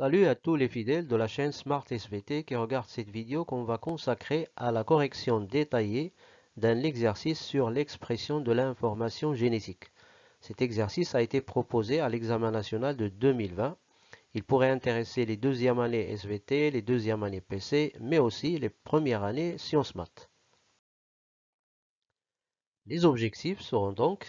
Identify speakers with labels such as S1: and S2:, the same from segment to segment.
S1: Salut à tous les fidèles de la chaîne Smart SVT qui regardent cette vidéo qu'on va consacrer à la correction détaillée d'un exercice sur l'expression de l'information génétique. Cet exercice a été proposé à l'examen national de 2020. Il pourrait intéresser les deuxièmes années SVT, les deuxièmes années PC, mais aussi les premières années Sciences Maths. Les objectifs seront donc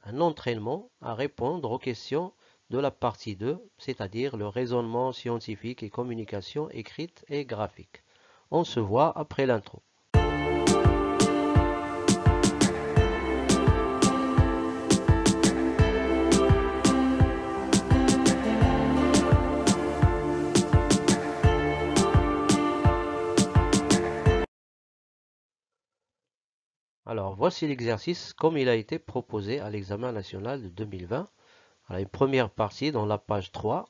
S1: un entraînement à répondre aux questions de la partie 2, c'est-à-dire le raisonnement scientifique et communication écrite et graphique. On se voit après l'intro. Alors, voici l'exercice comme il a été proposé à l'examen national de 2020. Alors, une première partie dans la page 3,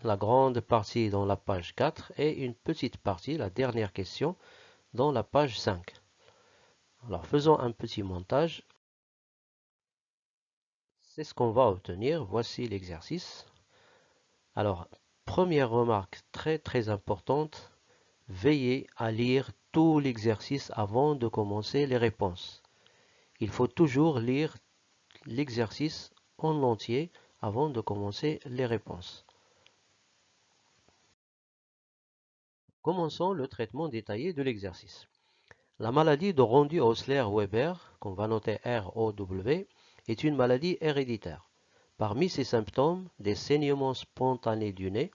S1: la grande partie dans la page 4 et une petite partie, la dernière question, dans la page 5. Alors, faisons un petit montage. C'est ce qu'on va obtenir. Voici l'exercice. Alors, première remarque très importante, veillez à lire tout l'exercice avant de commencer les réponses. Il faut toujours lire l'exercice en entier avant de commencer les réponses. Commençons le traitement détaillé de l'exercice. La maladie de Rondu-Osler-Weber, qu'on va noter ROW, est une maladie héréditaire. Parmi ses symptômes, des saignements spontanés du nez,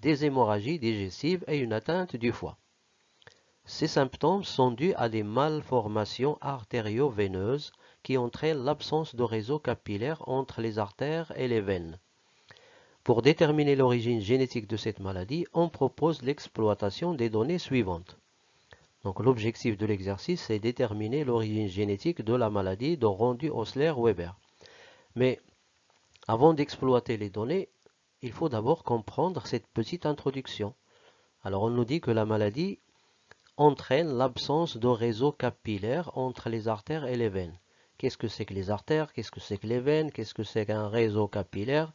S1: des hémorragies digestives et une atteinte du foie. Ces symptômes sont dus à des malformations artério-veineuses qui entraînent l'absence de réseau capillaire entre les artères et les veines. Pour déterminer l'origine génétique de cette maladie, on propose l'exploitation des données suivantes. Donc l'objectif de l'exercice est déterminer l'origine génétique de la maladie de Rondu-Osler-Weber. Mais avant d'exploiter les données, il faut d'abord comprendre cette petite introduction. Alors on nous dit que la maladie entraîne l'absence de réseau capillaire entre les artères et les veines. Qu'est-ce que c'est que les artères? Qu'est-ce que c'est que les veines? Qu'est-ce que c'est qu'un réseau capillaire?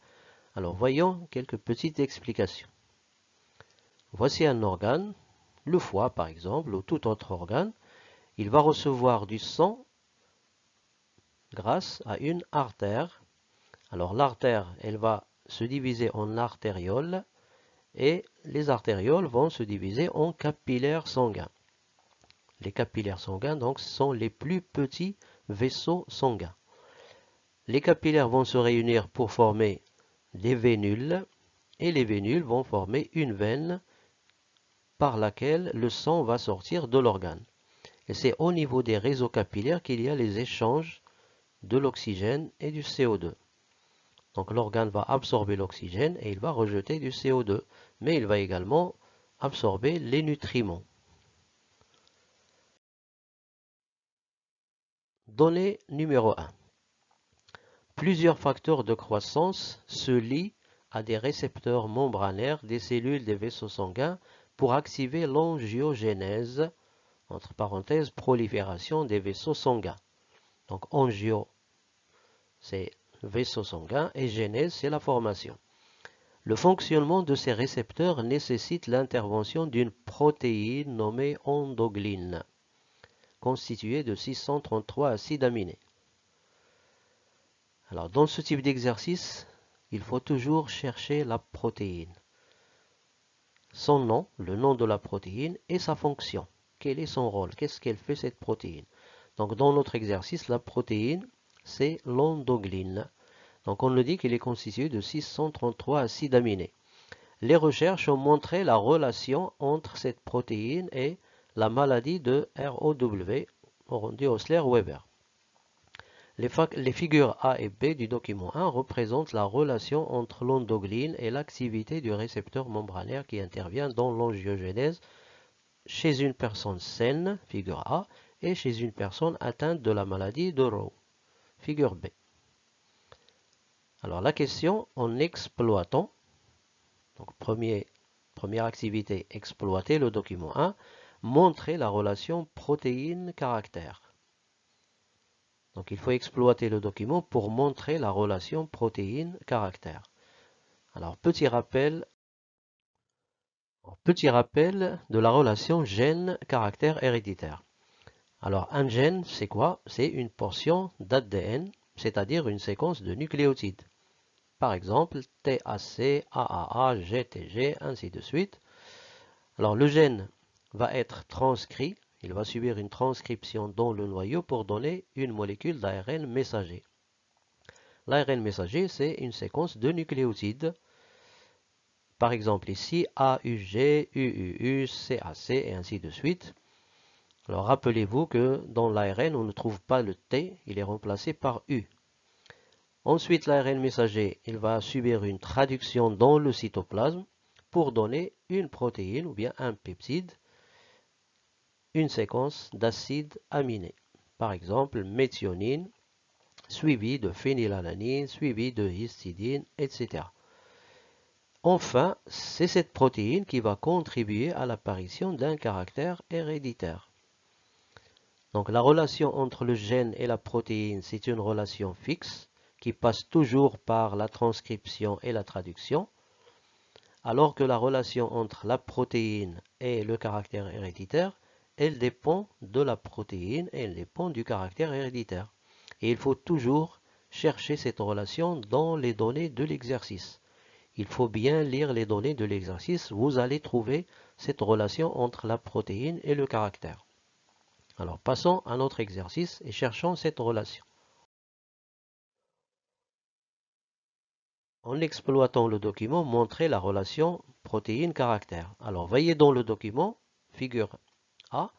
S1: Alors voyons quelques petites explications. Voici un organe, le foie par exemple, ou tout autre organe. Il va recevoir du sang grâce à une artère. Alors l'artère, elle va se diviser en artérioles et les artérioles vont se diviser en capillaires sanguins. Les capillaires sanguins donc sont les plus petits vaisseaux sanguins. Les capillaires vont se réunir pour former des vénules et les vénules vont former une veine par laquelle le sang va sortir de l'organe. Et c'est au niveau des réseaux capillaires qu'il y a les échanges de l'oxygène et du CO2. Donc l'organe va absorber l'oxygène et il va rejeter du CO2, mais il va également absorber les nutriments. Donnée numéro 1. Plusieurs facteurs de croissance se lient à des récepteurs membranaires des cellules des vaisseaux sanguins pour activer l'angiogénèse, entre parenthèses, prolifération des vaisseaux sanguins. Donc angio, c'est vaisseau sanguin et génèse, c'est la formation. Le fonctionnement de ces récepteurs nécessite l'intervention d'une protéine nommée endoglyne, constituée de 633 acides aminés. Alors, dans ce type d'exercice, il faut toujours chercher la protéine. Son nom, le nom de la protéine et sa fonction. Quel est son rôle? Qu'est-ce qu'elle fait cette protéine? Donc, dans notre exercice, la protéine, c'est l'endoglyne. Donc, on nous dit qu'il est constitué de 633 acides aminés. Les recherches ont montré la relation entre cette protéine et la maladie de ROW, Rondu-Osler-Weber. Les figures A et B du document 1 représentent la relation entre l'endoglyne et l'activité du récepteur membranaire qui intervient dans l'angiogénèse chez une personne saine, figure A, et chez une personne atteinte de la maladie de Roux, figure B. Alors la question, en exploitant, donc première activité, exploiter le document 1, montrer la relation protéine-caractère. Donc il faut exploiter le document pour montrer la relation protéine-caractère. Alors petit rappel Petit rappel de la relation gène-caractère héréditaire. Alors, un gène, c'est quoi? C'est une portion d'ADN, c'est-à-dire une séquence de nucléotides. Par exemple, TAC, AAA, GTG, ainsi de suite. Alors, le gène va être transcrit, il va subir une transcription dans le noyau pour donner une molécule d'ARN messager. L'ARN messager, c'est une séquence de nucléotides. Par exemple ici, AUG, UUU, CAC et ainsi de suite. Alors rappelez-vous que dans l'ARN, on ne trouve pas le T, il est remplacé par U. Ensuite, l'ARN messager, il va subir une traduction dans le cytoplasme pour donner une protéine ou bien un peptide, une séquence d'acides aminés. Par exemple, méthionine, suivi de phénylalanine, suivi de histidine, etc. Enfin, c'est cette protéine qui va contribuer à l'apparition d'un caractère héréditaire. Donc la relation entre le gène et la protéine, c'est une relation fixe qui passe toujours par la transcription et la traduction, alors que la relation entre la protéine et le caractère héréditaire, elle dépend de la protéine et elle dépend du caractère héréditaire. Et il faut toujours chercher cette relation dans les données de l'exercice. Il faut bien lire les données de l'exercice, vous allez trouver cette relation entre la protéine et le caractère. Alors passons à notre exercice et cherchons cette relation. En exploitant le document, montrez la relation protéine-caractère. Alors voyez dans le document, figure A,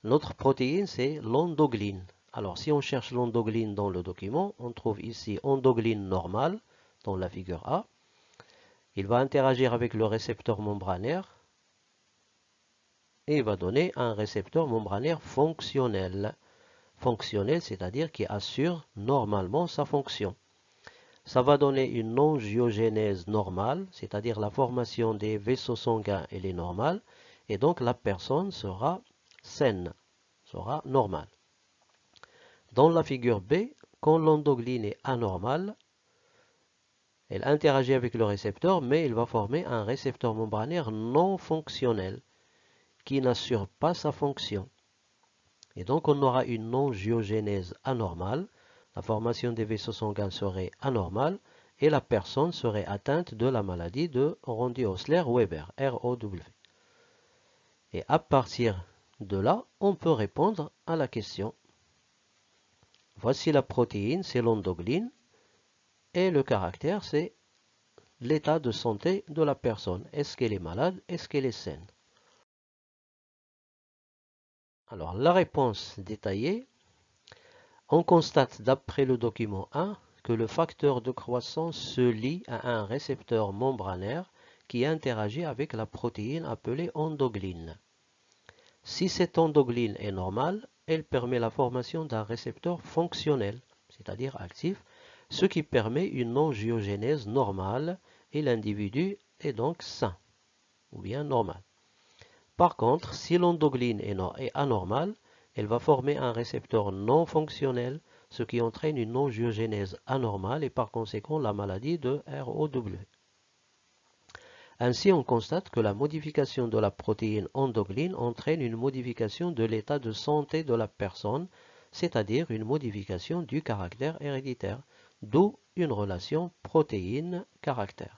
S1: notre protéine c'est l'endoglyne. Alors si on cherche l'endoglyne dans le document, on trouve ici endoglyne normale dans la figure A. Il va interagir avec le récepteur membranaire et il va donner un récepteur membranaire fonctionnel. Fonctionnel, c'est-à-dire qui assure normalement sa fonction. Ça va donner une angiogénèse normale, c'est-à-dire la formation des vaisseaux sanguins, elle est normale, et donc la personne sera saine, sera normale. Dans la figure B, quand l'endoglyne est anormale, elle interagit avec le récepteur, mais il va former un récepteur membranaire non fonctionnel qui n'assure pas sa fonction. Et donc on aura une angiogénèse anormale, la formation des vaisseaux sanguins serait anormale et la personne serait atteinte de la maladie de Rondy-Osler-Weber, ROW. Et à partir de là, on peut répondre à la question. Voici la protéine, c'est l'endoglyne, et le caractère, c'est l'état de santé de la personne. Est-ce qu'elle est malade? Est-ce qu'elle est saine? Alors, la réponse détaillée, on constate d'après le document 1 que le facteur de croissance se lie à un récepteur membranaire qui interagit avec la protéine appelée endoglyne. Si cette endoglyne est normale, elle permet la formation d'un récepteur fonctionnel, c'est-à-dire actif, ce qui permet une angiogénèse normale et l'individu est donc sain, ou bien normal. Par contre, si l'endoglyne est anormale, elle va former un récepteur non fonctionnel, ce qui entraîne une angiogénèse anormale et par conséquent la maladie de ROW. Ainsi, on constate que la modification de la protéine endoglyne entraîne une modification de l'état de santé de la personne, c'est-à-dire une modification du caractère héréditaire, d'où une relation protéine-caractère.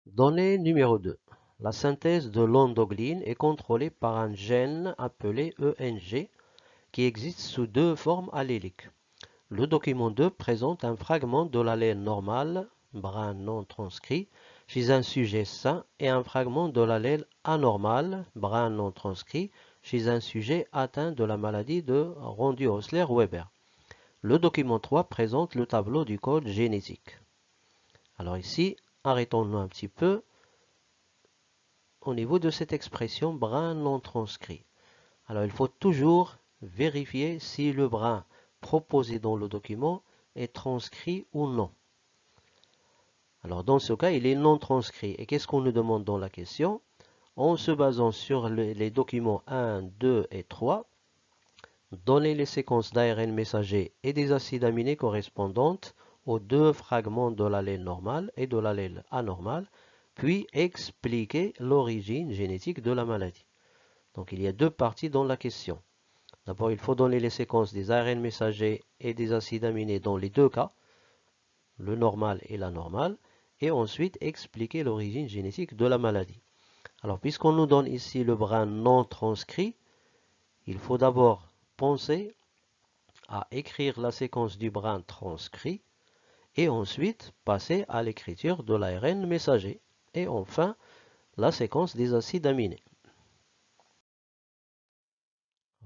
S1: Donnée numéro 2. La synthèse de l'endoglyne est contrôlée par un gène appelé ENG qui existe sous deux formes alléliques. Le document 2 présente un fragment de l'allèle normal, brun non transcrit, chez un sujet sain et un fragment de l'allèle anormal, brun non transcrit, chez un sujet atteint de la maladie de Rondy-Osler-Weber. Le document 3 présente le tableau du code génétique. Alors ici, arrêtons-nous un petit peu au niveau de cette expression brun non transcrit. Alors il faut toujours vérifier si le brun proposé dans le document est transcrit ou non. Alors dans ce cas, il est non transcrit. Et qu'est-ce qu'on nous demande dans la question? En se basant sur les documents 1, 2 et 3, Donner les séquences d'ARN messager et des acides aminés correspondantes aux deux fragments de l'allèle normal et de l'allèle anormal, puis expliquer l'origine génétique de la maladie. Donc il y a deux parties dans la question. D'abord, il faut donner les séquences des ARN messagers et des acides aminés dans les deux cas, le normal et l'anormal, et ensuite expliquer l'origine génétique de la maladie. Alors, puisqu'on nous donne ici le brin non transcrit, il faut d'abord penser à écrire la séquence du brin transcrit et ensuite passer à l'écriture de l'ARN messager et enfin la séquence des acides aminés.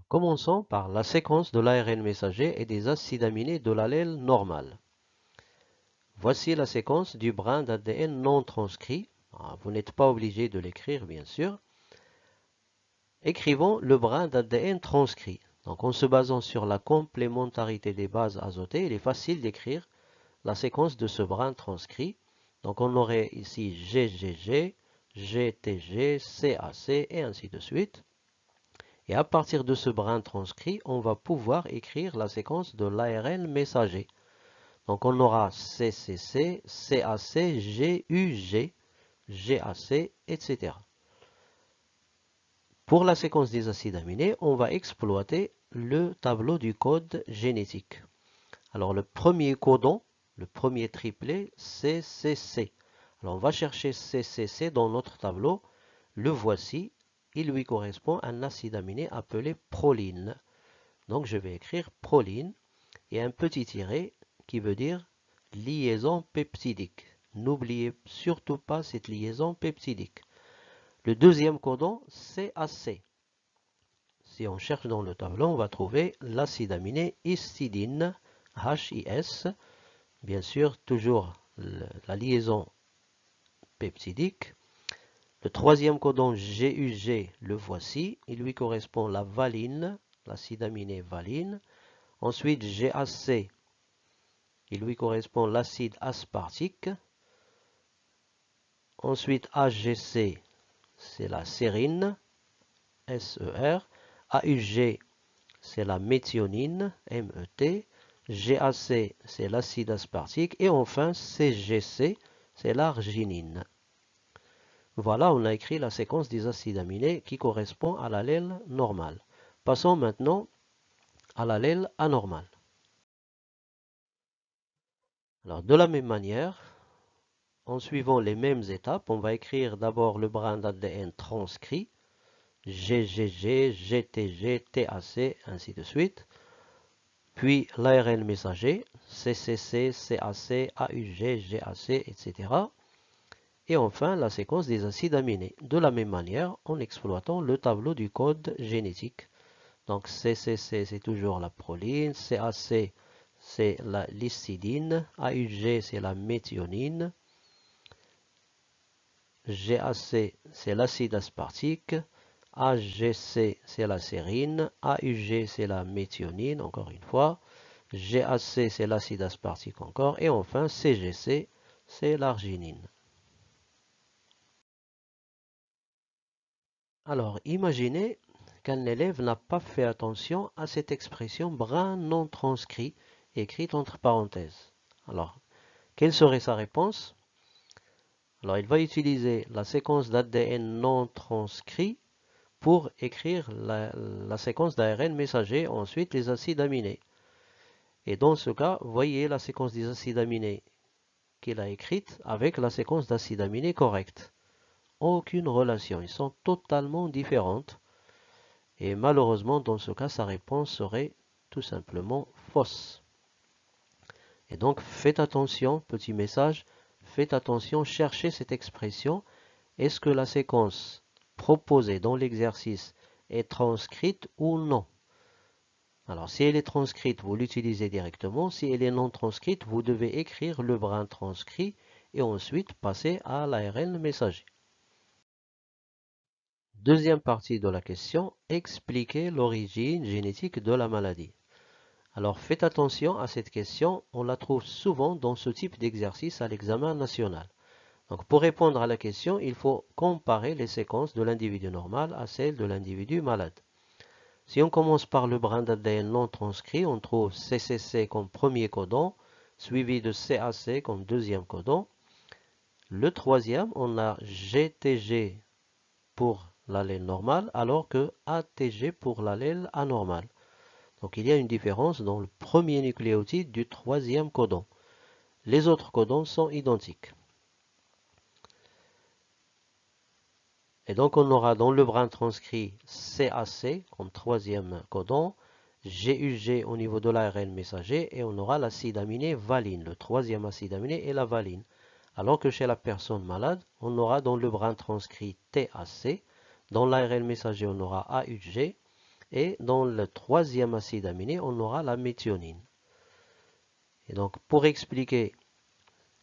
S1: Commençons par la séquence de l'ARN messager et des acides aminés de l'allèle normal. Voici la séquence du brin d'ADN non transcrit. Vous n'êtes pas obligé de l'écrire, bien sûr. Écrivons le brin d'ADN transcrit. Donc, en se basant sur la complémentarité des bases azotées, il est facile d'écrire la séquence de ce brin transcrit. Donc, on aurait ici GGG, GTG, CAC et ainsi de suite. Et à partir de ce brin transcrit, on va pouvoir écrire la séquence de l'ARN messager. Donc on aura CCC, CAC, GUG, GAC, etc. Pour la séquence des acides aminés, on va exploiter le tableau du code génétique. Alors le premier codon, le premier triplet, c'est CC. Alors on va chercher CCC dans notre tableau. Le voici. Il lui correspond un acide aminé appelé proline. Donc je vais écrire proline et un petit tiret qui veut dire liaison peptidique. N'oubliez surtout pas cette liaison peptidique. Le deuxième codon, CAC. Si on cherche dans le tableau, on va trouver l'acide aminé histidine, HIS. Bien sûr, toujours la liaison peptidique. Le troisième codon GUG, le voici. Il lui correspond la valine, l'acide aminé valine. Ensuite, GAC, il lui correspond l'acide aspartique. Ensuite, AGC, c'est la sérine, SER. AUG, c'est la méthionine, MET. GAC, c'est l'acide aspartique. Et enfin, CGC, c'est l'arginine. Voilà, on a écrit la séquence des acides aminés qui correspond à l'allèle normal. Passons maintenant à l'allèle anormal. Alors, de la même manière, en suivant les mêmes étapes, on va écrire d'abord le brin d'ADN transcrit, GGG, GTG, TAC, ainsi de suite. Puis l'ARN messager, CCC, CAC, AUG, GAC, etc. Et enfin la séquence des acides aminés, de la même manière en exploitant le tableau du code génétique. Donc CCC c'est toujours la proline, CAC c'est la l'histidine, AUG c'est la méthionine, GAC c'est l'acide aspartique, AGC c'est la sérine, AUG c'est la méthionine encore une fois, GAC c'est l'acide aspartique encore et enfin CGC c'est l'arginine. Alors, imaginez qu'un élève n'a pas fait attention à cette expression brin non transcrit écrite entre parenthèses. Alors, quelle serait sa réponse? Alors, il va utiliser la séquence d'ADN non transcrit pour écrire la séquence d'ARN messager, ensuite les acides aminés. Et dans ce cas, voyez la séquence des acides aminés qu'il a écrite avec la séquence d'acides aminés correcte. Aucune relation, ils sont totalement différentes. Et malheureusement, dans ce cas, sa réponse serait tout simplement fausse. Et donc, faites attention, petit message, faites attention, cherchez cette expression. Est-ce que la séquence proposée dans l'exercice est transcrite ou non? Alors, si elle est transcrite, vous l'utilisez directement. Si elle est non transcrite, vous devez écrire le brin transcrit et ensuite passer à l'ARN messager. Deuxième partie de la question, expliquer l'origine génétique de la maladie. Alors faites attention à cette question, on la trouve souvent dans ce type d'exercice à l'examen national. Donc pour répondre à la question, il faut comparer les séquences de l'individu normal à celles de l'individu malade. Si on commence par le brin d'ADN non transcrit, on trouve CCC comme premier codon, suivi de CAC comme deuxième codon. Le troisième, on a GTG pour l'allèle normal, alors que ATG pour l'allèle anormal. Donc il y a une différence dans le premier nucléotide du troisième codon. Les autres codons sont identiques. Et donc on aura dans le brin transcrit CAC comme troisième codon, GUG au niveau de l'ARN messager, et on aura l'acide aminé valine, le troisième acide aminé est la valine. Alors que chez la personne malade, on aura dans le brin transcrit TAC, dans l'ARN messager on aura AUG, et dans le troisième acide aminé on aura la méthionine. Et donc pour expliquer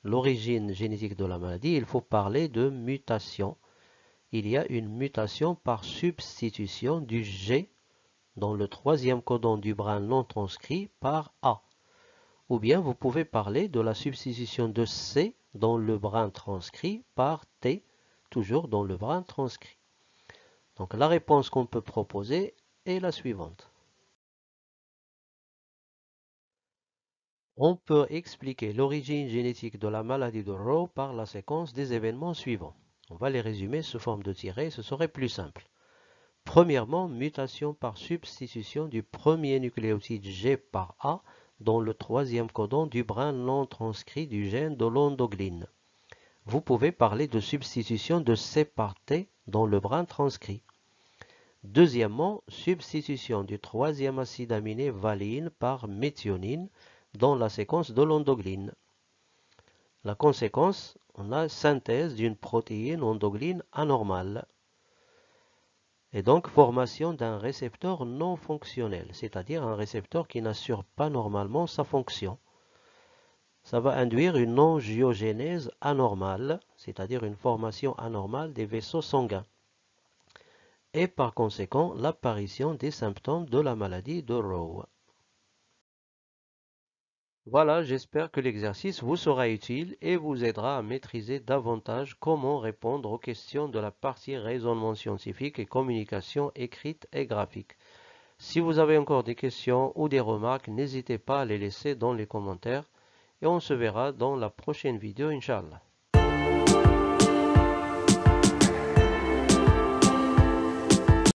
S1: l'origine génétique de la maladie, il faut parler de mutation. Il y a une mutation par substitution du G dans le troisième codon du brin non transcrit par A. Ou bien vous pouvez parler de la substitution de C dans le brin transcrit par T, toujours dans le brin transcrit. Donc la réponse qu'on peut proposer est la suivante. On peut expliquer l'origine génétique de la maladie de Rowe par la séquence des événements suivants. On va les résumer sous forme de tirets, ce serait plus simple. Premièrement, mutation par substitution du premier nucléotide G par A dans le troisième codon du brin non transcrit du gène de l'endoglyne. Vous pouvez parler de substitution de C par T dans le brin transcrit. Deuxièmement, substitution du troisième acide aminé valine par méthionine dans la séquence de l'endoglyne. La conséquence, on a synthèse d'une protéine endoglyne anormale. Et donc formation d'un récepteur non fonctionnel, c'est-à-dire un récepteur qui n'assure pas normalement sa fonction. Ça va induire une angiogénèse anormale, c'est-à-dire une formation anormale des vaisseaux sanguins. Et par conséquent, l'apparition des symptômes de la maladie de Rowe. Voilà, j'espère que l'exercice vous sera utile et vous aidera à maîtriser davantage comment répondre aux questions de la partie raisonnement scientifique et communication écrite et graphique. Si vous avez encore des questions ou des remarques, n'hésitez pas à les laisser dans les commentaires et on se verra dans la prochaine vidéo, Inch'Allah.